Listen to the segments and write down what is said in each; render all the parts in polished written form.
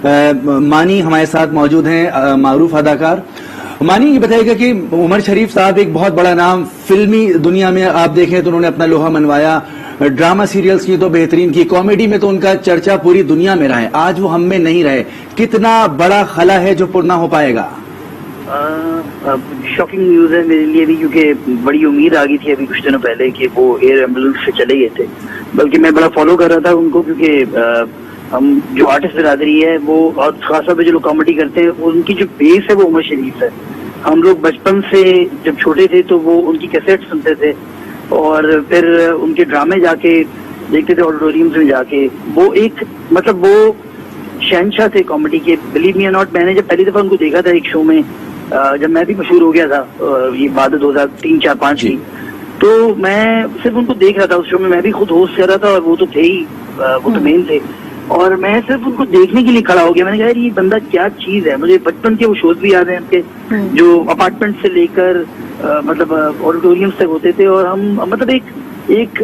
مانی ہمارے ساتھ موجود ہیں، معروف اداکار. مانی یہ بتائے گا کہ عمر شریف صاحب ایک بہت بڑا نام فلمی دنیا میں آپ دیکھیں تو انہوں نے اپنا لوہا منوایا، ڈرامہ سیریلز کی تو بہترین کی، کامیڈی میں تو ان کا چرچا پوری دنیا میں رہا ہے. آج وہ ہم میں نہیں رہے، کتنا بڑا خلا ہے جو پر نہ ہو پائے گا؟ شاکنگ نیوز ہے میرے لیے بھی، کیونکہ بڑی امید آ گئی تھی ابھی کچھ دنوں پہلے کہ وہ ایئر ایمبولینس سے چلے گئے تھے. بلکہ میں بڑا فالو کر رہا تھا ان کو، کیونکہ ہم جو آرٹسٹ برادری ہے وہ، اور خاص طور پہ جو لوگ کامیڈی کرتے ہیں، ان کی جو بیس ہے وہ عمر شریف ہے. ہم لوگ بچپن سے جب چھوٹے تھے تو وہ ان کی کیسٹ سنتے تھے، اور پھر ان کے ڈرامے جا کے دیکھتے تھے آڈیٹوریمس میں جا کے. وہ ایک مطلب وہ شہنشاہ تھے کامیڈی کے. بلیو می اور ناٹ، میں نے جب پہلی دفعہ ان کو دیکھا تھا ایک شو میں، جب میں بھی مشہور ہو گیا تھا، یہ بعد 2003 4 5 کی، تو میں صرف ان کو دیکھ رہا تھا اس شو میں. میں بھی خود ہوسٹ کر رہا تھا اور وہ تو تھے ہی، وہ تو مین تھے. اور میں صرف ان کو دیکھنے کے لیے کھڑا ہو گیا. میں نے کہا یہ بندہ کیا چیز ہے. مجھے بچپن کے وہ شوز بھی یاد ہیں ان کے، جو اپارٹمنٹ سے لے کر مطلب آڈیٹوریمس تک ہوتے تھے. اور ہم مطلب ایک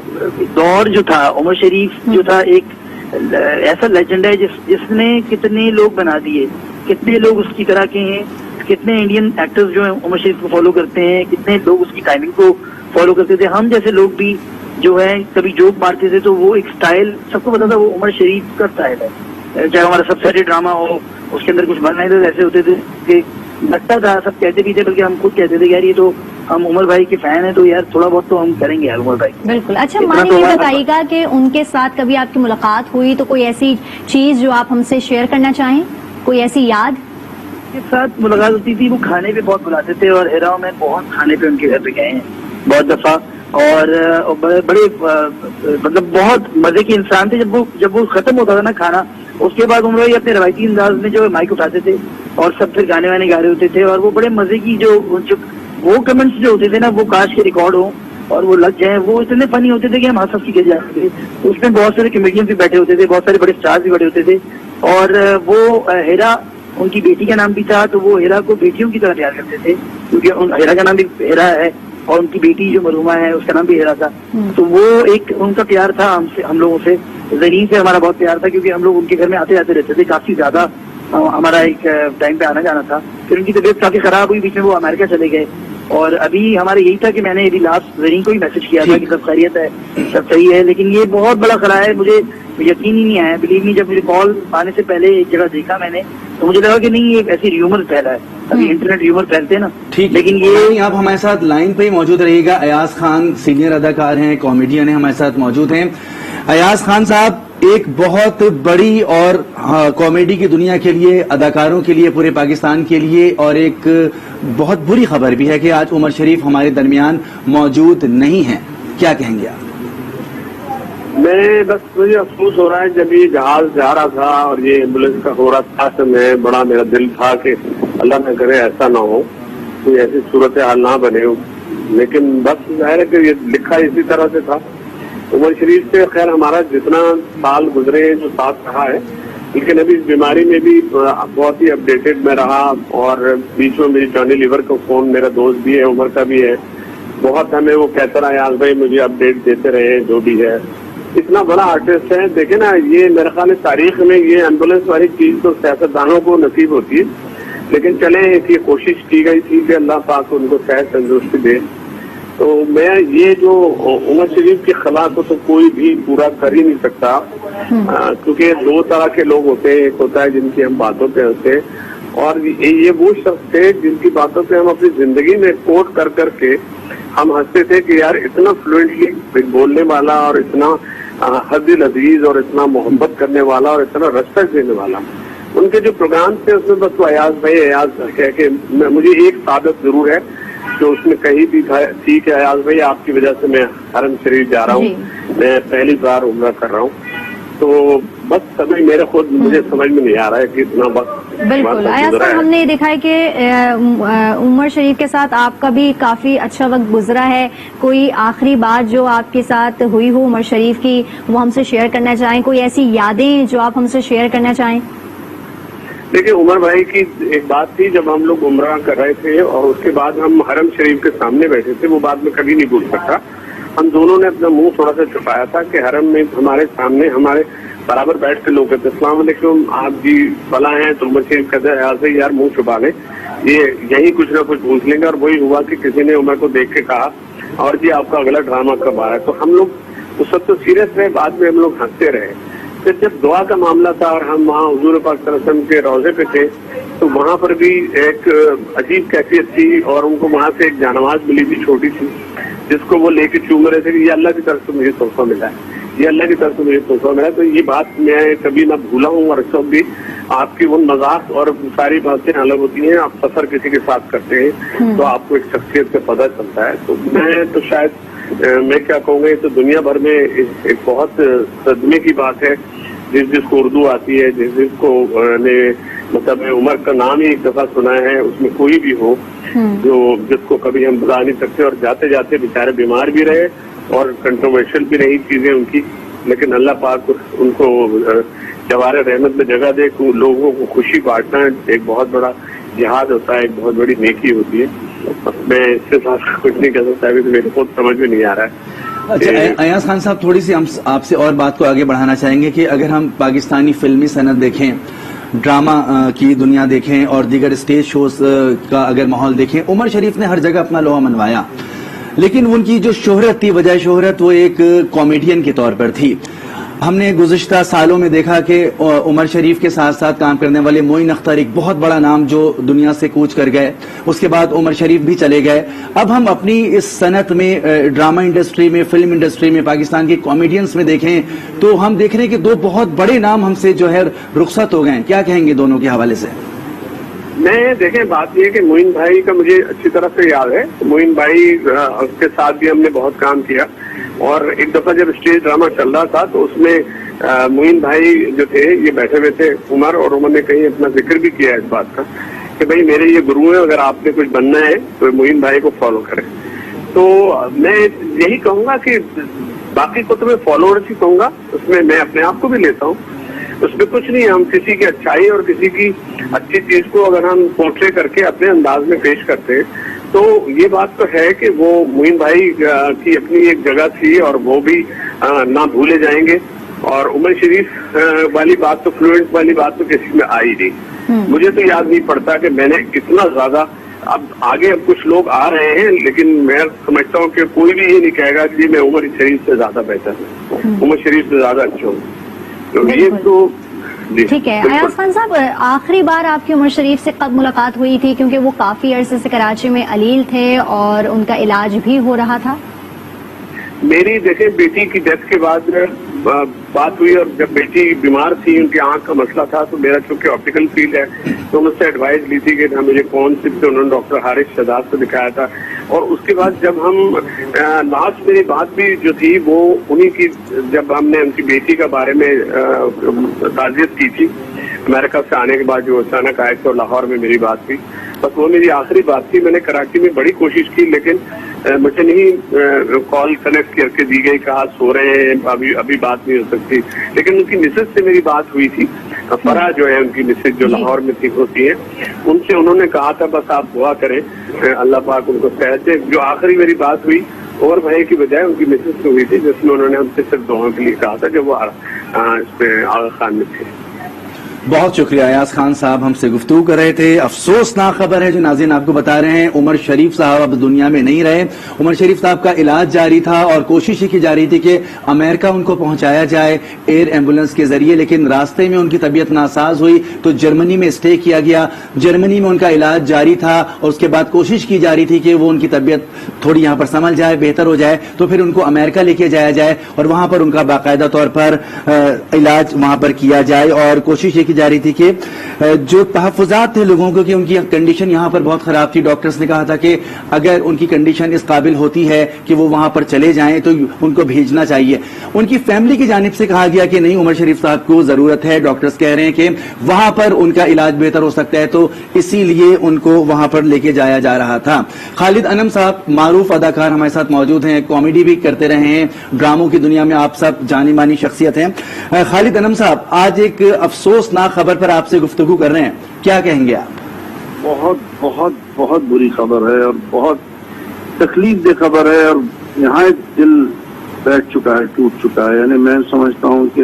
دور جو تھا، عمر شریف جو تھا ایک ایسا لیجنڈ ہے جس نے کتنے لوگ بنا دیے، کتنے لوگ اس کی طرح کے ہیں، کتنے انڈین ایکٹرز جو ہیں عمر شریف کو فالو کرتے ہیں، کتنے لوگ اس کی ٹائمنگ کو فالو کرتے تھے. ہم جیسے لوگ بھی جو ہے کبھی جوک مارتے تھے تو وہ ایک سٹائل سب کو پتا تھا، وہ عمر شریف کا سٹائل ہے. چاہے ہمارا سب سے ڈرامہ ہو، اس کے اندر کچھ بنائے تھے ایسے ہوتے تھے کہ لگتا تھا، سب کہتے بھی تھے، بلکہ ہم خود کہتے تھے یار یہ تو ہم عمر بھائی کے فین ہیں، تو یار تھوڑا بہت تو ہم کریں گے یار عمر بھائی. بالکل. اچھا مانی یہ بتائیے گا کہ ان کے ساتھ کبھی آپ کی ملاقات ہوئی تو کوئی ایسی چیز جو آپ ہم سے شیئر کرنا چاہیں، کوئی ایسی یاد؟ کے ساتھ ملاقات ہوتی تھی، وہ کھانے پہ بہت بلاتے تھے، اور ہیراؤں میں بہت کھانے پہ ان کے گھر پہ گئے ہیں بہت دفعہ. اور بڑے مطلب بہت مزے کے انسان تھے. جب وہ ختم ہوتا تھا نا کھانا، اس کے بعد عمر بھائی اپنے روایتی انداز میں جو مائک اٹھاتے تھے اور سب پھر گانے وانے گا رہے ہوتے تھے. اور وہ بڑے مزے کی جو وہ کمنٹس جو ہوتے تھے نا، وہ کاش کے ریکارڈ ہوں اور وہ لگ جائیں. وہ اتنے فنی ہوتے تھے کہ ہم ہنس کے گر جاتے تھے. اس میں بہت سارے کمیڈین بھی بیٹھے ہوتے تھے، بہت سارے بڑے اسٹار بھی بیٹھے ہوتے تھے. اور وہ ہیرا ان کی بیٹی کا نام بھی تھا، تو وہ ہیرا کو بیٹیوں کی طرح پیار کرتے تھے، کیونکہ ہیرا کا نام بھی ہیرا ہے اور ان کی بیٹی جو مرحومہ ہے اس کا نام بھی ہیرا تھا. تو وہ ایک ان کا پیار تھا ہم لوگوں سے. زرین سے ہمارا بہت پیار تھا، کیونکہ ہم لوگ ان کے گھر میں آتے جاتے رہتے تھے کافی زیادہ. ہمارا ایک ٹائم پہ آنا جانا تھا. پھر ان کی طبیعت کافی خراب ہوئی، بیچ میں وہ امریکہ چلے گئے. اور ابھی ہمارا یہی تھا کہ میں نے ابھی لاسٹ زرین کو ہی میسج کیا تھا کہ سب خیریت ہے، سب صحیح ہے. لیکن یہ بہت بڑا خلا ہے، مجھے یقین ہی نہیں آیا. بلیو می، جب مجھے کال آنے سے پہلے ایک جگہ دیکھا میں نے تو مجھے لگا کہ نہیں یہ ایسی ریومر پھیلا ہے. ابھی انٹرنیٹ ریومر پھیلتے ہیں نا. لیکن یہ آپ ہمارے ساتھ لائن پہ ہی موجود رہیے گا. ایاز خان سینئر اداکار ہیں، کامیڈین ہیں، ہمارے ساتھ موجود ہیں. ایاز خان صاحب، ایک بہت بڑی اور کامیڈی کی دنیا کے لیے، اداکاروں کے لیے، پورے پاکستان کے لیے، اور ایک بہت بری خبر بھی ہے کہ آج عمر شریف ہمارے درمیان موجود نہیں ہیں. کیا کہیں گے آپ؟ میں بس مجھے افسوس ہو رہا ہے، جب یہ جہاز جا رہا تھا اور یہ ایمبولینس کا ہو رہا تھا تو میں بڑا میرا دل تھا کہ اللہ نہ کرے ایسا نہ ہو، کوئی ایسی صورتحال نہ بنے. لیکن بس ظاہر ہے کہ یہ لکھا اسی طرح سے تھا. عمر شریف سے خیر ہمارا جتنا سال گزرے جو ساتھ رہا ہے، لیکن ابھی اس بیماری میں بھی بہت ہی اپڈیٹڈ میں رہا. اور بیچ میں میری جانی لیور کا فون میرا دوست بھی ہے، عمر کا بھی ہے، بہت ہمیں وہ کہتا رہا یاز بھائی مجھے اپڈیٹ دیتے رہے جو بھی ہے. اتنا بڑا آرٹسٹ ہے. دیکھیں نا، یہ میرے خیال ہے تاریخ میں یہ ایمبولینس والی چیز تو سیاستدانوں کو نصیب ہوتی ہے، لیکن چلیں یہ کوشش کی گئی تھی کہ اللہ پاک ان کو صحت تندرستی دے. تو میں یہ جو عمر شریف کی خلا کو تو کوئی بھی پورا کر ہی نہیں سکتا، کیونکہ دو طرح کے لوگ ہوتے ہیں. ایک ہوتا ہے جن کی ہم باتوں پہ ہنستے ہیں، اور یہ وہ شخص تھے جن کی باتوں پہ ہم اپنی زندگی میں کوٹ کر کر کے ہم ہنستے تھے کہ یار اتنا فلوئنٹلی بولنے والا، اور اتنا حد العزیز، اور اتنا محبت کرنے والا، اور اتنا ریسپیکٹ دینے والا. ان کے جو پروگرام تھے اس میں بس وہ ایاز بھائی ایاز کہہ کے مجھے ایک سعادت ضرور ہے جو اس میں کہیں بھی تھی کہ ایاز بھائی آپ کی وجہ سے میں حرم شریف جا رہا ہوں، میں پہلی بار عمرہ کر رہا ہوں. تو بس سمجھ میرے خود مجھے سمجھ میں نہیں آ رہا ہے کہ اتنا وقت. بالکل. ایاز صاحب، ہم نے دیکھا ہے کہ عمر شریف کے ساتھ آپ کا بھی کافی اچھا وقت گزرا ہے. کوئی آخری بات جو آپ کے ساتھ ہوئی ہو عمر شریف کی، وہ ہم سے شیئر کرنا چاہیں؟ کوئی ایسی یادیں جو آپ ہم سے شیئر کرنا چاہیں؟ دیکھیے، عمر بھائی کی ایک بات تھی جب ہم لوگ عمرہ کر رہے تھے اور اس کے بعد ہم حرم شریف کے سامنے بیٹھے تھے، وہ بات میں کبھی نہیں بھول سکتا. ہم دونوں نے اپنا منہ تھوڑا سا چھپایا تھا کہ حرم میں ہمارے سامنے ہمارے برابر بیٹھ کے لوگ کہتے السلام علیکم آپ جی فلاں ہیں تو عمر شریف کہتے ہیں ایسے ہی یار منہ چھپا لیں, یہ یہی کچھ نہ کچھ پوچھ لیں گے. اور وہی ہوا کہ کسی نے عمر کو دیکھ کے کہا اور جی آپ کا اگلا ڈرامہ کب آ رہا ہے. تو ہم لوگ اس وقت تو سیریس رہے, بعد میں ہم لوگ ہنستے رہے. پھر جب دعا کا معاملہ تھا اور ہم وہاں حضور پاک صلی اللہ علیہ وسلم کے روضے پہ تھے تو وہاں پر بھی ایک عجیب کیفیت تھی, اور ان کو وہاں سے ایک جانواز ملی تھی چھوٹی سی, جس کو وہ لے کے چوم رہے تھے کہ یہ اللہ کی طرف سے مجھے تحفہ ملا ہے, یہ اللہ کی طرف سے مجھے تحفہ ملا ہے. تو یہ بات میں کبھی نہ بھولا ہوں, اور اس وقت بھی آپ کی وہ مذاق اور ساری باتیں الگ ہوتی ہیں. آپ سفر کسی کے ساتھ کرتے ہیں تو آپ کو ایک شخصیت کا پتہ چلتا ہے. تو میں تو شاید میں کیا کہوں گا, یہ تو دنیا بھر میں ایک بہت صدمے کی بات ہے. جس کو اردو آتی ہے, جس کو نے مطلب عمر کا نام ہی ایک دفعہ سنا ہے, اس میں کوئی بھی ہو جو جس کو کبھی ہم بتا نہیں سکتے. اور جاتے جاتے بیچارے بیمار بھی رہے اور کنٹروورشل بھی رہی چیزیں ان کی, لیکن اللہ پاک ان کو جوار رحمت میں جگہ دے. لوگوں کو خوشی بانٹنا ایک بہت بڑا جہاد ہوتا ہے, ایک بہت بڑی نیکی ہوتی ہے. میں اس سے ساتھ کچھ نہیں کہہ سکتا, ابھی تو میرے خود سمجھ میں نہیں آ رہا ہے. اچھا ایاز خان صاحب, تھوڑی سی ہم آپ سے اور بات کو آگے بڑھانا چاہیں گے کہ اگر ہم پاکستانی فلمی صنعت دیکھیں, ڈرامہ کی دنیا دیکھیں اور دیگر اسٹیج شوز کا اگر ماحول دیکھیں, عمر شریف نے ہر جگہ اپنا لوہا منوایا, لیکن ان کی جو شہرت تھی بجائے شہرت وہ ایک کامیڈین کے طور پر تھی. ہم نے گزشتہ سالوں میں دیکھا کہ عمر شریف کے ساتھ ساتھ کام کرنے والے معین اختر ایک بہت بڑا نام جو دنیا سے کوچ کر گئے, اس کے بعد عمر شریف بھی چلے گئے. اب ہم اپنی اس صنعت میں, ڈرامہ انڈسٹری میں, فلم انڈسٹری میں, پاکستان کے کامیڈینز میں دیکھیں تو ہم دیکھ رہے ہیں کہ دو بہت بڑے نام ہم سے جو ہے رخصت ہو گئے. کیا کہیں گے دونوں کے حوالے سے؟ میں دیکھیں بات یہ کہ معین بھائی کا مجھے اچھی طرح سے یاد ہے. معین بھائی اس کے ساتھ بھی ہم نے بہت کام کیا, اور ایک دفعہ جب اسٹیج ڈرامہ چل رہا تھا تو اس میں معین بھائی جو تھے یہ بیٹھے ہوئے تھے عمر, اور عمر نے کہیں اپنا ذکر بھی کیا اس بات کا کہ بھائی میرے یہ گرو ہیں, اگر آپ نے کچھ بننا ہے تو معین بھائی کو فالو کریں. تو میں یہی کہوں گا کہ باقی کو تو میں فالوورز ہی کہوں گا, اس میں میں اپنے آپ کو بھی لیتا ہوں, اس میں کچھ نہیں. ہم کسی کی اچھائی اور کسی کی اچھی چیز کو اگر ہم پورٹرے کر کے اپنے انداز میں پیش کرتے ہیں تو یہ بات تو ہے کہ وہ معین بھائی کی اپنی ایک جگہ تھی اور وہ بھی نہ بھولے جائیں گے. اور عمر شریف والی بات تو فلوئنٹ والی بات تو کسی میں آئی نہیں. مجھے تو یاد نہیں پڑتا کہ میں نے اتنا زیادہ, اب آگے اب کچھ لوگ آ رہے ہیں لیکن میں سمجھتا ہوں کہ کوئی بھی یہ نہیں کہے گا کہ میں عمر شریف سے زیادہ بہتر ہوں, عمر شریف سے زیادہ اچھا ہوں. تو یہ تو ٹھیک ہے. ایاز خان صاحب, آخری بار آپ کی عمر شریف سے کب ملاقات ہوئی تھی؟ کیونکہ وہ کافی عرصے سے کراچی میں علیل تھے اور ان کا علاج بھی ہو رہا تھا. میری دیکھیں بیٹی کی ڈیتھ کے بعد بات ہوئی, اور جب بیٹی بیمار تھی, ان کی آنکھ کا مسئلہ تھا, تو میرا چونکہ آپٹیکل فیلڈ ہے تو مجھ سے ایڈوائز لی تھی کہ مجھے کون سے, انہوں نے ڈاکٹر حارث شہزاد کو دکھایا تھا. اور اس کے بعد جب ہم لاسٹ میری بات بھی جو تھی وہ انہی کی, جب ہم نے ان کی بیٹی کے بارے میں تعزیت کی تھی امریکہ سے آنے کے بعد, جو اچانک آئے تھے اور لاہور میں میری بات تھی, بس وہ میری آخری بات تھی. میں نے کراچی میں بڑی کوشش کی لیکن مجھے نہیں کال کنیکٹ کر کے دی گئی, کہا سو رہے ہیں, ابھی بات نہیں ہو سکتی. لیکن ان کی مسز سے میری بات ہوئی تھی, فرح جو ہے ان کی مسز جو لاہور میں ہوتی ہے, ان سے انہوں نے کہا تھا بس آپ دعا کریں اللہ پاک ان کو صحت دے. جو آخری میری بات ہوئی اور بھائی کی بجائے ان کی مسز سے ہوئی تھی, جس میں انہوں نے ہم سے صرف دعاؤں کے لیے کہا تھا جب وہ اس پہ آغا خان میں تھے. بہت شکریہ. ایاز خان صاحب ہم سے گفتگو کر رہے تھے. افسوسناک خبر ہے جو ناظرین آپ کو بتا رہے ہیں, عمر شریف صاحب اب دنیا میں نہیں رہے. عمر شریف صاحب کا علاج جاری تھا اور کوشش ہی کی جا رہی تھی کہ امریکہ ان کو پہنچایا جائے ایئر ایمبولینس کے ذریعے, لیکن راستے میں ان کی طبیعت ناساز ہوئی تو جرمنی میں اسٹے کیا گیا. جرمنی میں ان کا علاج جاری تھا اور اس کے بعد کوشش کی جا رہی تھی کہ وہ ان کی طبیعت تھوڑی یہاں پر سنبھل جائے, بہتر ہو جائے, تو پھر ان کو امریکہ لے کے جایا جائے اور وہاں پر ان کا باقاعدہ طور پر علاج وہاں پر کیا جائے. اور کوشش یہ کی جا رہی تھی کہ جو تحفظات تھے لوگوں کو کہ ان کی کنڈیشن یہاں پر بہت خراب تھی, ڈاکٹرز نے کہا تھا کہ اگر ان کی کنڈیشن اس قابل ہوتی ہے کہ وہ وہاں پر چلے جائیں تو ان کو بھیجنا چاہیے. ان کی فیملی کی جانب سے کہا گیا کہ نہیں, عمر شریف صاحب کو ضرورت ہے, ڈاکٹرز کہہ رہے ہیں کہ وہاں پر ان کا علاج بہتر ہو سکتا ہے, تو اسی لیے ان کو وہاں پر لے کے جایا جا رہا تھا. خالد انم صاحب معروف اداکار ہمارے ساتھ موجود ہیں, کامیڈی بھی کرتے رہے ہیں, ڈراموں کی دنیا میں آپ سب جانی مانی شخصیت ہیں. خالد انم صاحب, آج ایک افسوسناک خبر پر آپ سے گفتگو کر رہے ہیں, کیا کہیں گے آپ؟ بہت بہت بہت بری خبر ہے اور بہت تکلیف دہ خبر ہے, اور یہاں دل بیٹھ چکا ہے, ٹوٹ چکا ہے. یعنی میں سمجھتا ہوں کہ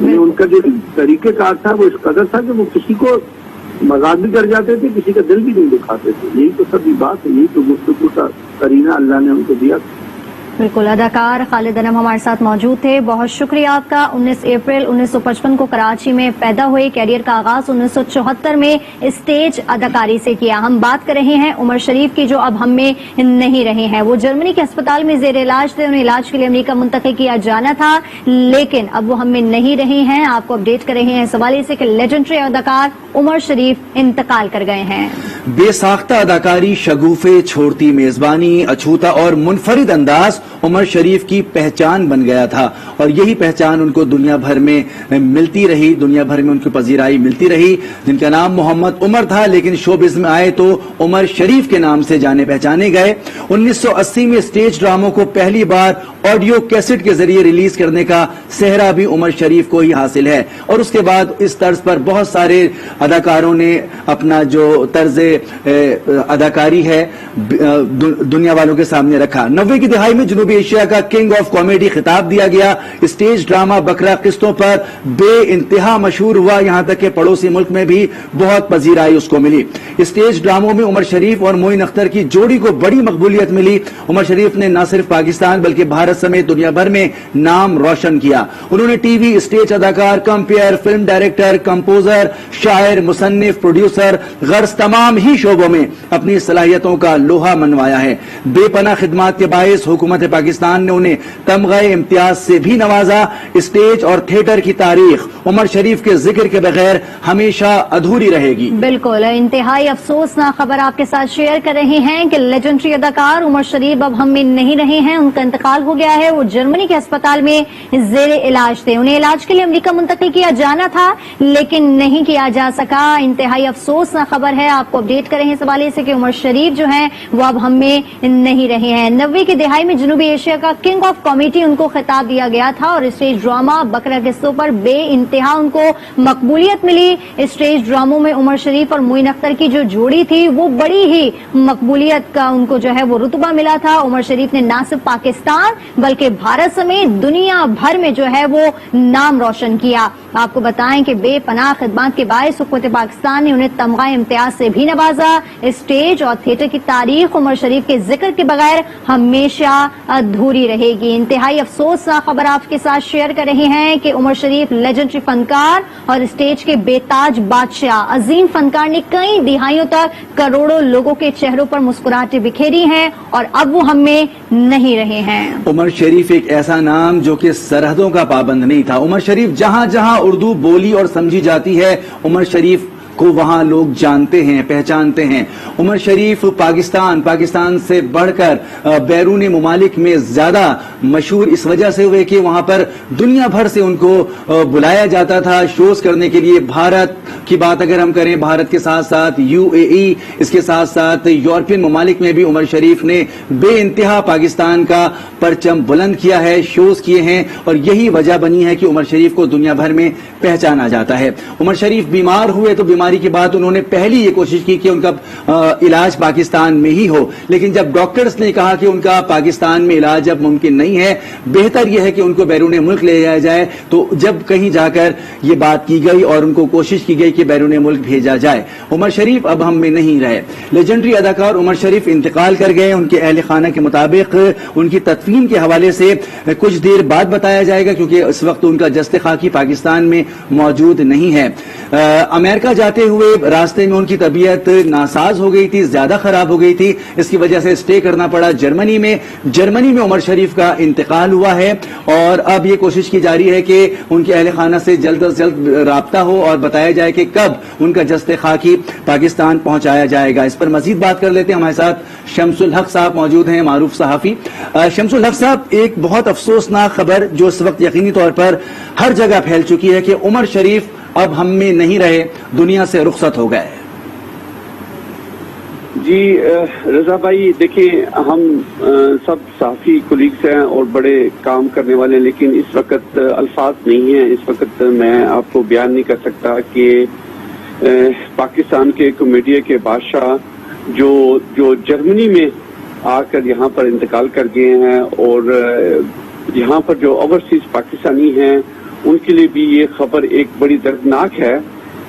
یعنی ان کا جو طریقہ کار تھا وہ اس قدر تھا کہ وہ کسی کو مذاق بھی کر جاتے تھے, کسی کا دل بھی نہیں دکھاتے تھے. یہی تو سب بات ہے, یہی تو گفتگو کا قرینہ اللہ نے ان کو دیا تھا. بالکل, اداکار خالد انم ہمارے ساتھ موجود تھے. بہت شکریہ آپ کا. 19 اپریل 1955 کو کراچی میں پیدا ہوئے, کیریئر کا آغاز 1974 میں اسٹیج اداکاری سے کیا. ہم بات کر رہے ہیں عمر شریف کی, جو اب ہم میں نہیں رہے ہیں. وہ جرمنی کے اسپتال میں زیر علاج تھے, انہیں علاج کے لیے امریکہ منتقل کیا جانا تھا, لیکن اب وہ ہم میں نہیں رہے ہیں. آپ کو اپڈیٹ کر رہے ہیں اس حوالے سے کہ لیجنڈری اداکار عمر شریف انتقال کر گئے ہیں. بے ساختہ اداکاری, شگوفے چھوڑتی میزبانی, اچھوتا اور منفرد انداز عمر شریف کی پہچان بن گیا تھا, اور یہی پہچان ان کو دنیا بھر میں ملتی رہی, دنیا بھر میں ان کی پذیرائی ملتی رہی. جن کا نام محمد عمر تھا, لیکن شوبز میں آئے تو عمر شریف کے نام سے جانے پہچانے گئے. 1980 میں اسٹیج ڈراموں کو پہلی بار آڈیو کیسٹ کے ذریعے ریلیز کرنے کا سہرا بھی عمر شریف کو ہی حاصل ہے, اور اس کے بعد اس طرز پر بہت سارے اداکاروں نے اپنا جو طرز اداکاری ہے دنیا والوں کے سامنے رکھا. 90 کی دہائی میں جنوبی ایشیا کا کنگ آف کامیڈی خطاب دیا گیا. اسٹیج ڈرامہ بکرا قسطوں پر بے انتہا مشہور ہوا, یہاں تک کہ پڑوسی ملک میں بھی بہت پذیرائی اس کو ملی. اسٹیج ڈراموں میں عمر شریف اور معین اختر کی جوڑی کو بڑی مقبولیت ملی. عمر شریف نے نہ صرف پاکستان بلکہ بھارت سمیت دنیا بھر میں نام روشن کیا. انہوں نے ٹی وی, اسٹیج اداکار, کمپیئر, فلم ڈائریکٹر, کمپوزر, شاعر, مصنف, پروڈیوسر, غرض تمام ہی شعبوں میں اپنی صلاحیتوں کا لوہا منوایا ہے. بے پناہ خدمات کے باعث حکومت پاکستان نے انہیں تمغہ امتیاز سے بھی نوازا. اسٹیج اور تھیٹر کی تاریخ عمر شریف کے ذکر کے بغیر ہمیشہ ادھوری رہے گی. بالکل, انتہائی افسوسناک خبر آپ کے ساتھ شیئر کر رہے ہیں کہ لیجنڈری اداکار عمر شریف اب ہم میں نہیں رہے ہیں. ان کا انتقال ہو گیا ہے. وہ جرمنی کے اسپتال میں زیر علاج تھے, انہیں علاج کے لیے امریکہ منتقل کیا جانا تھا, لیکن نہیں کیا جا سکا. انتہائی افسوسناک خبر ہے, آپ کو اپڈیٹ کریں اس حوالے سے کہ عمر شریف جو ہیں وہ اب ہم میں نہیں رہے ہیں. 90 کی دہائی میں جنوبی ایشیا کا کنگ آف کامیڈی ان کو خطاب دیا گیا تھا, اور اسٹیج ڈرامہ بکرا قسطوں پر بے انتہا ان کو مقبولیت ملی. اسٹیج ڈراموں میں عمر شریف اور معین اختر کی جو جوڑی تھی وہ بڑی ہی مقبولیت کا ان کو جو ہے وہ رتبہ ملا تھا. عمر شریف نے نہ صرف پاکستان بلکہ بھارت سمیت دنیا بھر میں جو ہے وہ نام روشن کیا. آپ کو بتائیں کہ بے پناہ خدمات کے باعث حکومت پاکستان نے انہیں تمغہ امتیاز سے بھی نوازا. اسٹیج اور تھیٹر کی تاریخ عمر شریف کے ذکر کے بغیر ہمیشہ ادھوری رہے گی. انتہائی افسوسناک خبر آپ کے ساتھ شیئر کر رہے ہیں کہ عمر شریف لیجنڈری فنکار اور اسٹیج کے بے تاج بادشاہ, عظیم فنکار نے کئی دہائیوں تک کروڑوں لوگوں کے چہروں پر مسکراہٹیں بکھیری ہیں, اور اب وہ ہم میں نہیں رہے ہیں. عمر شریف ایک ایسا نام جو کہ سرحدوں کا پابند نہیں تھا. عمر شریف جہاں جہاں اردو بولی اور سمجھی جاتی ہے, عمر شریف کو وہاں لوگ جانتے ہیں, پہچانتے ہیں. عمر شریف پاکستان سے بڑھ کر بیرون ممالک میں زیادہ مشہور اس وجہ سے ہوئے کہ وہاں پر دنیا بھر سے ان کو بلایا جاتا تھا شوز کرنے کے لیے. بھارت کی بات اگر ہم کریں, بھارت کے ساتھ ساتھ UAE, اس کے ساتھ ساتھ یورپین ممالک میں بھی عمر شریف نے بے انتہا پاکستان کا پرچم بلند کیا ہے, شوز کیے ہیں, اور یہی وجہ بنی ہے کہ عمر شریف کو دنیا بھر میں پہچانا جاتا ہے. عمر شریف بیمار ہوئے تو بیماری کے بعد انہوں نے پہلی یہ کوشش کی کہ ان کا علاج پاکستان میں ہی ہو, لیکن جب ڈاکٹرز نے کہا کہ ان کا پاکستان میں علاج اب ممکن نہیں ہے, بہتر یہ ہے کہ ان کو بیرون ملک لے جایا جائے, تو جب کہیں جا کر یہ بات کی گئی اور ان کو کوشش کی گئی کہ بیرون ملک بھیجا جائے. عمر شریف اب ہم میں نہیں رہے. لیجنڈری اداکار عمر شریف انتقال کر گئے. ان کے اہل خانہ کے مطابق ان کی تدفین کے حوالے سے کچھ دیر بعد بتایا جائے گا, کیونکہ اس وقت ان کا جسد خاکی پاکستان میں موجود نہیں ہے. امریکہ جاتے ہوئے راستے میں ان کی طبیعت ناساز ہو گئی تھی, زیادہ خراب ہو گئی تھی, اس کی وجہ سے اسٹے کرنا پڑا جرمنی میں. جرمنی میں عمر شریف کا انتقال ہوا ہے, اور اب یہ کوشش کی جا رہی ہے کہ ان کے اہل خانہ سے جلد از جلد رابطہ ہو اور بتایا جائے کہ کب ان کا جسد خاکی پاکستان پہنچایا جائے گا. اس پر مزید بات کر لیتے ہیں. ہمارے ساتھ شمس الحق صاحب موجود ہیں, معروف صحافی. شمس الحق صاحب, ایک بہت افسوسناک خبر جو اس وقت یقینی طور پر ہر جگہ پھیل چکی ہے کہ عمر شریف اب ہم میں نہیں رہے, دنیا سے رخصت ہو گئے. جی رضا بھائی, دیکھیں ہم سب صحافی کولیگز ہیں اور بڑے کام کرنے والے ہیں, لیکن اس وقت الفاظ نہیں ہیں. اس وقت میں آپ کو بیان نہیں کر سکتا کہ پاکستان کے میڈیا کے بادشاہ جو جرمنی میں آ کر یہاں پر انتقال کر گئے ہیں, اور یہاں پر جو اوورسیز پاکستانی ہیں ان کے لیے بھی یہ خبر ایک بڑی دردناک ہے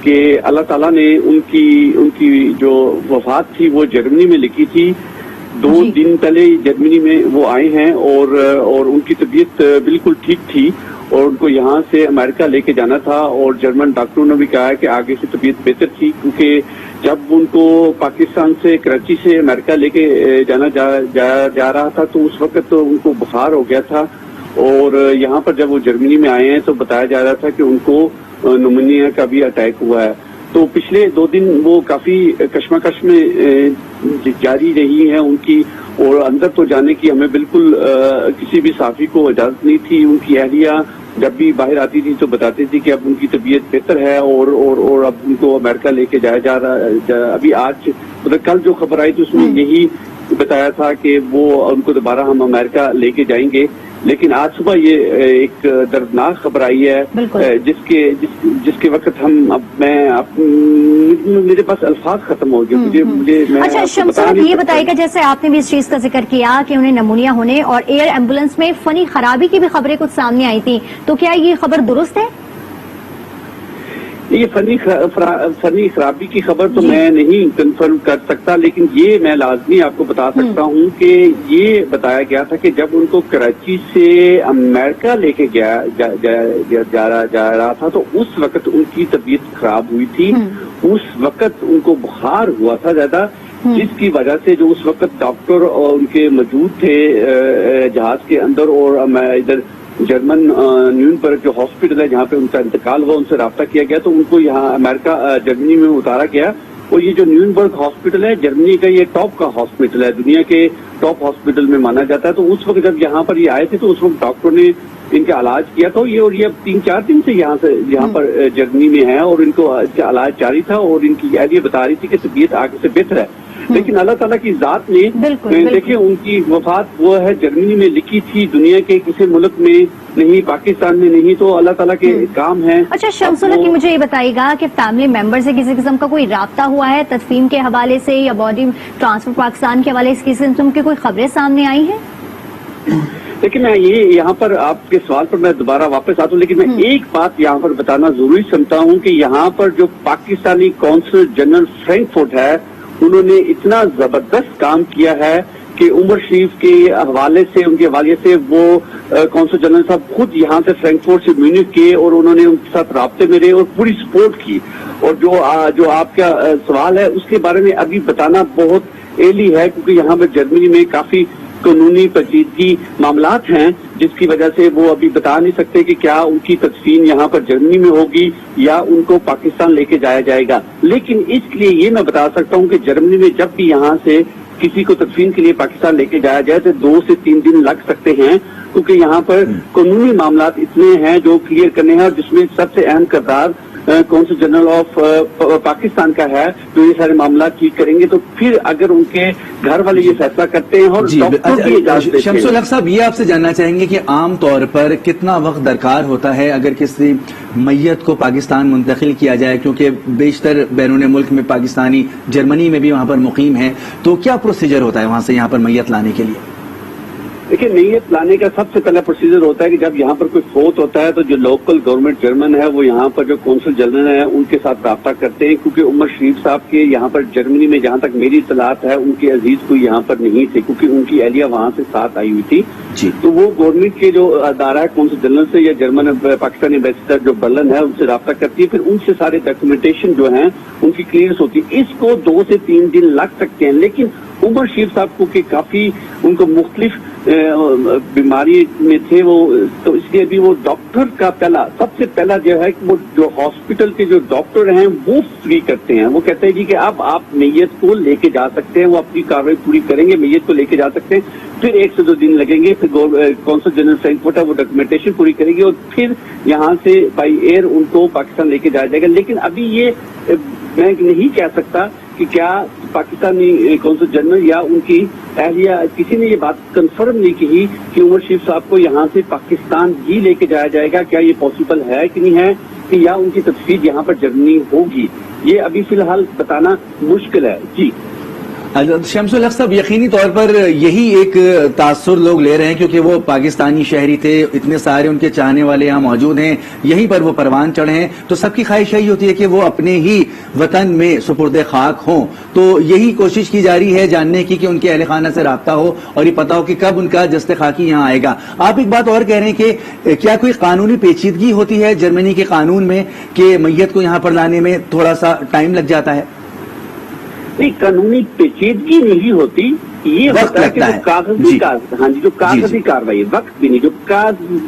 کہ اللہ تعالیٰ نے ان کی جو وفات تھی وہ جرمنی میں لکھی تھی. 2 دن پہلے جرمنی میں وہ آئے ہیں اور ان کی طبیعت بالکل ٹھیک تھی اور ان کو یہاں سے امریکہ لے کے جانا تھا, اور جرمن ڈاکٹروں نے بھی کہا ہے کہ آگے سے طبیعت بہتر تھی, کیونکہ جب ان کو پاکستان سے کراچی سے امریکہ لے کے جانا جا رہا تھا تو اس وقت ان کو بخار ہو گیا تھا, اور یہاں پر جب وہ جرمنی میں آئے ہیں تو بتایا جا رہا تھا کہ ان کو نمونیا کا بھی اٹیک ہوا ہے. تو پچھلے 2 دن وہ کافی کشمکش میں جاری رہی ہیں ان کی, اور اندر تو جانے کی ہمیں بالکل کسی بھی صحافی کو اجازت نہیں تھی. ان کی اہلیہ جب بھی باہر آتی تھی تو بتاتی تھی کہ اب ان کی طبیعت بہتر ہے اور اب ان کو امریکہ لے کے جایا جا رہا ہے. ابھی آج مطلب کل جو خبر آئی تھی اس میں یہی بتایا تھا کہ وہ ان کو دوبارہ ہم امریکہ لے کے جائیں گے, لیکن آج صبح یہ ایک دردناک خبر آئی ہے جس کے وقت میرے پاس الفاظ ختم ہو گئے. اچھا شمس الحق یہ بتائیے گا, جیسے آپ نے بھی اس چیز کا ذکر کیا کہ انہیں نمونیا ہونے اور ایئر ایمبولینس میں فنی خرابی کی بھی خبریں کچھ سامنے آئی تھی, تو کیا یہ خبر درست ہے؟ یہ فنی خرابی کی خبر تو میں نہیں کنفرم کر سکتا, لیکن یہ میں لازمی آپ کو بتا سکتا ہوں کہ یہ بتایا گیا تھا کہ جب ان کو کراچی سے امریکہ لے کے جا رہا تھا تو اس وقت ان کی طبیعت خراب ہوئی تھی. اس وقت ان کو بخار ہوا تھا زیادہ, جس کی وجہ سے جو اس وقت ڈاکٹر اور ان کے موجود تھے جہاز کے اندر, اور ادھر جرمن نیونبرگ جو ہاسپٹل ہے جہاں پہ ان کا انتقال ہوا, ان سے رابطہ کیا گیا تو ان کو یہاں امریکہ جرمنی میں اتارا گیا. اور یہ جو نیونبرگ ہاسپٹل ہے جرمنی کا, یہ ٹاپ کا ہاسپٹل ہے, دنیا کے ٹاپ ہاسپٹل میں مانا جاتا ہے. تو اس وقت جب یہاں پر یہ آئے تھے تو اس وقت ڈاکٹر نے ان کا علاج کیا تھا, یہ اب 3-4 دن سے یہاں پر جرمنی میں ہے, اور ان کو اس کا علاج جاری تھا, اور ان کی اہلیہ بتا رہی تھی کہ طبیعت آگے سے بہتر ہے. لیکن اللہ تعالیٰ کی ذات نے دیکھیں ان کی وفات وہ ہے جرمنی میں لکھی تھی, دنیا کے کسی ملک میں نہیں, پاکستان میں نہیں, تو اللہ تعالیٰ کے کام ہیں. اچھا شمس الحق مجھے یہ بتائیے گا کہ فیملی ممبر سے کسی قسم کا کوئی رابطہ ہوا ہے تدفین کے حوالے سے یا باڈی ٹرانسفر پاکستان کے حوالے سے کسی قسم کی کوئی خبریں سامنے آئی ہیں؟ لیکن میں یہاں پر آپ کے سوال پر میں دوبارہ واپس آتا ہوں, لیکن میں ایک بات یہاں پر بتانا ضروری سمجھتا ہوں کہ یہاں پر جو پاکستانی قونصل جنرل فرینکفرٹ ہے انہوں نے اتنا زبردست کام کیا ہے کہ عمر شریف کے حوالے سے, ان کے حوالے سے وہ قونصل جنرل صاحب خود یہاں سے فرینکفرٹ سے میونخ کے, اور انہوں نے ان کے ساتھ رابطے میں رہے اور پوری سپورٹ کی. اور جو آپ کا سوال ہے اس کے بارے میں ابھی بتانا بہت ایلی ہے, کیونکہ یہاں پر جرمنی میں کافی قانونی پیچیدگی معاملات ہیں, جس کی وجہ سے وہ ابھی بتا نہیں سکتے کہ کیا ان کی تدفین یہاں پر جرمنی میں ہوگی یا ان کو پاکستان لے کے جایا جائے گا. لیکن اس لیے یہ میں بتا سکتا ہوں کہ جرمنی میں جب بھی یہاں سے کسی کو تدفین کے لیے پاکستان لے کے جایا جائے تو 2 سے 3 دن لگ سکتے ہیں, کیونکہ یہاں پر قانونی معاملات اتنے ہیں جو کلیئر کرنے ہیں, اور جس میں سب سے اہم کردار قونصل جنرل آف پاکستان کا ہے, جو یہ سارے معاملات ٹھیک کریں گے. تو پھر اگر ان کے گھر والے یہ فیصلہ کرتے ہیں اور ڈاکٹر کی اجازت دیتے ہیں. شمس الحق صاحب یہ آپ سے جاننا چاہیں گے کہ عام طور پر کتنا وقت درکار ہوتا ہے اگر کسی میت کو پاکستان منتقل کیا جائے, کیونکہ بیشتر بیرون ملک میں پاکستانی جرمنی میں بھی وہاں پر مقیم ہیں, تو کیا پروسیجر ہوتا ہے وہاں سے یہاں پر میت لانے کے لیے؟ دیکھیں, میت لانے کا سب سے پہلا پروسیجر ہوتا ہے کہ جب یہاں پر کوئی فوت ہوتا ہے تو جو لوکل گورنمنٹ جرمن ہے وہ یہاں پر جو قونصل جنرل ہے ان کے ساتھ رابطہ کرتے ہیں, کیونکہ عمر شریف صاحب کے یہاں پر جرمنی میں جہاں تک میری اطلاعات ہے ان کے عزیز کوئی یہاں پر نہیں تھے, کیونکہ ان کی اہلیہ وہاں سے ساتھ آئی ہوئی تھی. تو وہ گورنمنٹ کے جو ادارہ ہے قونصل جنرل سے یا جرمن پاکستانی ایمبیسڈر جو برلن ہے ان سے رابطہ کرتی ہے, پھر ان سے سارے ڈاکومنٹیشن جو ہیں ان کی کلیئرنس ہوتی ہے. اس کو 2 سے 3 دن لگ سکتے ہیں, لیکن عمر شریف صاحب کو کہ کافی ان کو مختلف بیماری میں تھے وہ, تو اس لیے بھی وہ ڈاکٹر کا سب سے پہلا جو ہے کہ وہ جو ہاسپٹل کے جو ڈاکٹر ہیں وہ فری کرتے ہیں. وہ کہتے ہیں جی کہ اب آپ میت کو لے کے جا سکتے ہیں, وہ اپنی کاروائی پوری کریں گے, میت کو لے کے جا سکتے ہیں. پھر 1 سے 2 دن لگیں گے, پھر قونصل جنرل فرینکفرٹ ہے وہ ڈاکومنٹیشن پوری کرے گی, اور پھر یہاں سے بائی ایئر ان کو پاکستان لے کے جایا جائے گا. لیکن ابھی یہ میں نہیں کہہ سکتا کہ کیا پاکستانی قونصل جنرل یا ان کی اہلیہ کسی نے یہ بات کنفرم نہیں کی کہ عمر شریف صاحب کو یہاں سے پاکستان ہی لے کے جایا جائے گا, کیا یہ پاسبل ہے کہ نہیں ہے, کہ یا ان کی تدفین یہاں پر جرمنی ہوگی. یہ ابھی فی الحال بتانا مشکل ہے. جی شمس الحق صاحب یقینی طور پر یہی ایک تاثر لوگ لے رہے ہیں کیونکہ وہ پاکستانی شہری تھے, اتنے سارے ان کے چاہنے والے یہاں موجود ہیں, یہیں پر وہ پروان چڑھے ہیں, تو سب کی خواہش یہی ہوتی ہے کہ وہ اپنے ہی وطن میں سپرد خاک ہوں. تو یہی کوشش کی جا رہی ہے جاننے کی کہ ان کے اہل خانہ سے رابطہ ہو اور یہ پتا ہو کہ کب ان کا جست خاکی یہاں آئے گا. آپ ایک بات اور کہہ رہے ہیں کہ کیا کوئی قانونی پیچیدگی ہوتی ہے جرمنی کے قانون میں کہ میت کو یہاں پر لانے میں تھوڑا سا ٹائم لگ جاتا ہے؟ نہیں, قانونی پیچیدگی نہیں ہوتی, یہ ہوتا ہے کہ جو کاغذی ہاں جی, جو کاغذی کاروائی, وقت بھی نہیں, جو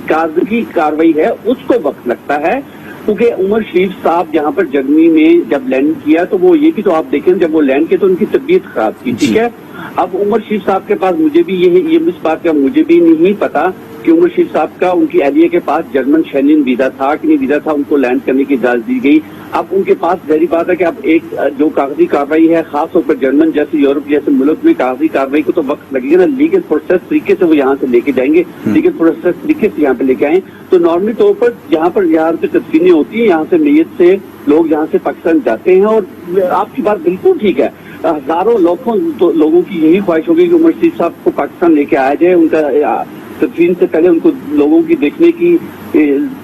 کاغذی کاروائی ہے اس کو وقت لگتا ہے. کیونکہ عمر شریف صاحب یہاں پر جرمنی میں جب لینڈ کیا تو وہ یہ بھی تو آپ دیکھیں, جب وہ لینڈ کیے تو ان کی طبیعت خراب تھی, ٹھیک ہے. اب عمر شریف صاحب کے پاس مجھے بھی یہ اس بات کا مجھے بھی نہیں پتا کہ عمر شریف صاحب کا ان کی اہلیہ کے پاس جرمن شینن ویزا تھا کہ نہیں ویزا تھا, ان کو لینڈ کرنے کی اجازت دی گئی. اب ان کے پاس ظاہری بات ہے کہ اب ایک جو کاغذی کاروائی ہے, خاص طور پر جرمن جیسے یورپ جیسے ملک میں کاغذی کاروائی کو تو وقت لگے گا نا. لیگل پروسیس طریقے سے وہ یہاں سے لے کے جائیں گے, لیگل پروسیس طریقے سے یہاں پہ لے کے آئیں. تو نارملی طور پر یہاں سے تدفینیں ہوتی ہیں, یہاں سے میت سے لوگ یہاں سے پاکستان جاتے ہیں. اور آپ کی بات بالکل ٹھیک ہے, ہزاروں لوگوں کی یہی خواہش ہوگی کہ عمر شریف صاحب کو پاکستان لے کے آیا جائے. ان کا تدفین سے پہلے ان کو لوگوں کی دیکھنے کی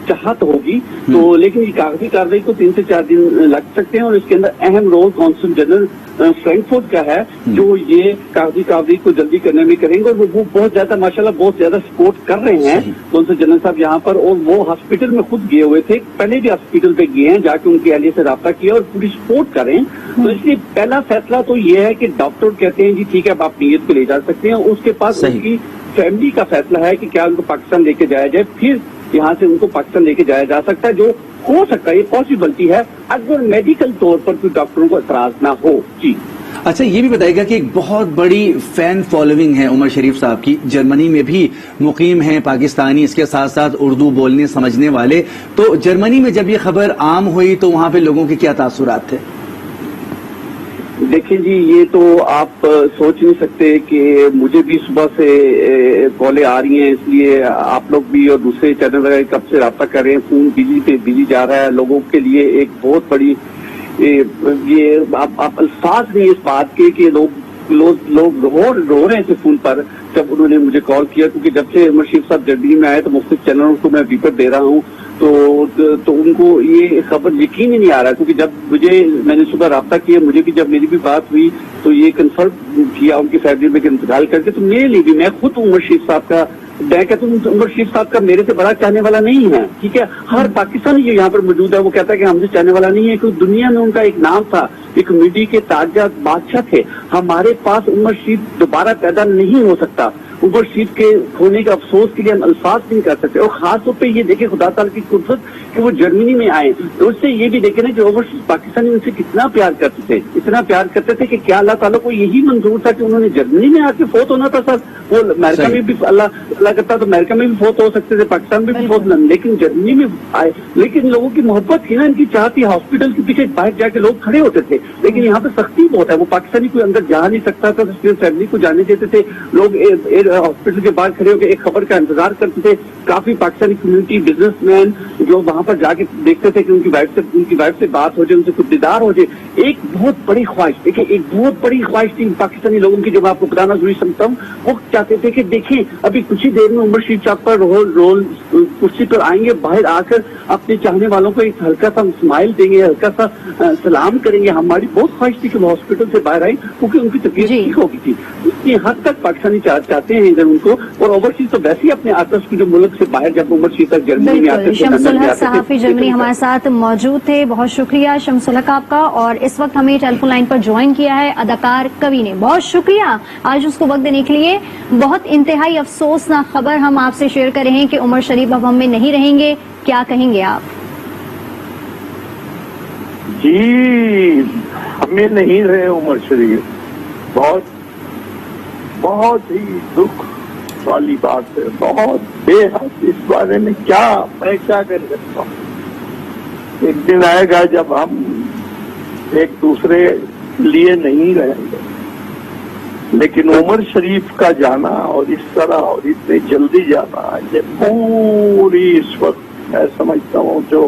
چاہت ہوگی. تو لیکن یہ کاغذی کارروائی کو 3 سے 4 دن لگ سکتے ہیں, اور اس کے اندر اہم رول کونسل جنرل فرینکفرٹ کا ہے جو یہ کاغذی کارروائی کو جلدی کرنے میں کریں گے. اور وہ بہت زیادہ ماشاءاللہ بہت زیادہ سپورٹ کر رہے ہیں کونسل جنرل صاحب یہاں پر. اور وہ ہاسپٹل میں خود گئے ہوئے تھے, پہلے بھی ہاسپٹل پہ گئے ہیں, جا کے ان کی اہلیہ سے رابطہ کیا اور پوری سپورٹ کر رہے ہیں. تو اس لیے پہلا فیصلہ تو یہ ہے کہ ڈاکٹر کہتے ہیں جی ٹھیک ہے اب آپ نیت کو لے جا سکتے ہیں. اس کے پاس ان کی فیملی کا فیصلہ ہے کہ کیا ان کو پاکستان لے کے جایا جائے, پھر یہاں سے ان کو پاکستان لے کے جایا جا سکتا ہے, جو ہو سکتا ہے, یہ پاسبلٹی ہے اگر میڈیکل طور پر کوئی ڈاکٹروں کو اعتراض نہ ہو. جی اچھا, یہ بھی بتائیے گا کہ ایک بہت بڑی فین فالوئنگ ہے عمر شریف صاحب کی, جرمنی میں بھی مقیم ہیں پاکستانی, اس کے ساتھ ساتھ اردو بولنے سمجھنے والے. تو جرمنی میں جب یہ خبر عام ہوئی تو وہاں پہ لوگوں کے کیا تاثرات تھے؟ دیکھیں جی, یہ تو آپ سوچ نہیں سکتے کہ مجھے بھی صبح سے کالیں آ رہی ہیں, اس لیے آپ لوگ بھی اور دوسرے چینل وغیرہ کب سے رابطہ کر رہے ہیں, فون بزی پہ بزی جا رہا ہے. لوگوں کے لیے ایک بہت بڑی یہ آپ الفاظ نہیں اس بات کے کہ لوگ رو رہے تھے فون پر جب انہوں نے مجھے کال کیا. کیونکہ جب سے عمر شریف صاحب جرمنی میں آئے تو مختلف چینلوں کو میں پیپر دے رہا ہوں, تو ان کو یہ خبر یقین ہی نہیں آ رہا. کیونکہ میں نے صبح رابطہ کیا, مجھے بھی جب میری بھی بات ہوئی تو یہ کنفرم کیا ان کی فیملی میں انتقال کر کے. تو میرے لیے بھی, میں خود عمر شریف صاحب کا, میں کہتا ہوں عمر شریف صاحب کا میرے سے بڑا چاہنے والا نہیں ہے, ٹھیک ہے. ہر پاکستانی جو یہاں پر موجود ہے وہ کہتا ہے کہ ہم سے چاہنے والا نہیں ہے, کیونکہ دنیا میں ان کا ایک نام تھا, ایک میڈیا کے تاجدار بادشاہ تھے. ہمارے پاس عمر شریف دوبارہ پیدا نہیں ہو سکتا. عمر شریف کے کھونے کے افسوس کے لیے ہم الفاظ نہیں کر سکتے. اور خاص طور پہ یہ دیکھیں خدا تعالیٰ کی قدرت کہ وہ جرمنی میں آئے, تو اس سے یہ بھی دیکھیں نا کہ عمر شریف پاکستانی ان سے کتنا پیار کرتے تھے, اتنا پیار کرتے تھے کہ کیا اللہ تعالیٰ کو یہی منظور تھا کہ انہوں نے جرمنی میں آ کے فوت ہونا تھا. سر وہ امریکہ میں بھی اللہ کرتا تو امریکہ میں بھی فوت ہو سکتے تھے, پاکستان میں بھی فوت, لیکن جرمنی میں آئے. لیکن لوگوں کی محبت تھی نا, ان کی چاہتی, ہاسپٹل کے پیچھے باہر جا کے لوگ کھڑے ہوتے تھے. لیکن یہاں پہ سختی بہت ہے, وہ پاکستانی کوئی اندر جا نہیں سکتا تھا, فیملی کو جانے دیتے تھے لوگ. ہاسپٹل کے باہر کھڑے ہو کے ایک خبر کا انتظار کرتے تھے. کافی پاکستانی کمیونٹی بزنس مین جو وہاں پر جا کے دیکھتے تھے کہ ان کی وائف سے بات ہو جائے, ان سے کچھ دیدار ہو جائے. ایک بہت بڑی خواہش, دیکھیں ایک بہت بڑی خواہش تھی پاکستانی لوگوں کی, جو میں آپ کو بتانا ضروری سمجھتا ہوں. وہ چاہتے تھے کہ دیکھیں ابھی کچھ ہی دیر میں عمر شریف صاحب پر رول کرسی پر آئیں گے, باہر آ کر اپنے چاہنے والوں کو ایک ہلکا سا اسمائل دیں گے, ہلکا سا سلام کریں گے. ہماری بہت خواہش تھی کہ وہ ہاسپٹل سے باہر آئی, کیونکہ ان کی طبیعت ٹھیک ہو گئی تھی. اتنی حد تک پاکستانی چاہتے ہیں ادھر ان کو. اور اوور شریف تو ویسے ہی اپنے آتش کی جو ملک سے باہر جب عمر شریف تک جرمنی میں آتے تھے. شمس الحق صحافی جرمنی ہمارے ساتھ موجود تھے, بہت شکریہ شمس الحق آپ کا. اور اس وقت ہمیں ٹیلی فون لائن پر جوائن کیا ہے اداکار کوی نے, بہت شکریہ آج اس کو وقت دینے کے لیے. بہت انتہائی افسوسناک خبر ہم آپ سے شیئر کر رہے ہیں کہ عمر شریف اب ہم میں نہیں رہیں گے, کیا کہیں گے آپ؟ جی ہمیں نہیں رہے عمر شریف, بہت ہی دکھ والی بات ہے, بہت بے حد. اس بارے میں میں کیا کر سکتا ہوں. ایک دن آئے گا جب ہم ایک دوسرے لیے نہیں رہیں گے, لیکن عمر شریف کا جانا اور اس طرح اور اتنی جلدی جانا, یہ پوری اس وقت میں سمجھتا ہوں جو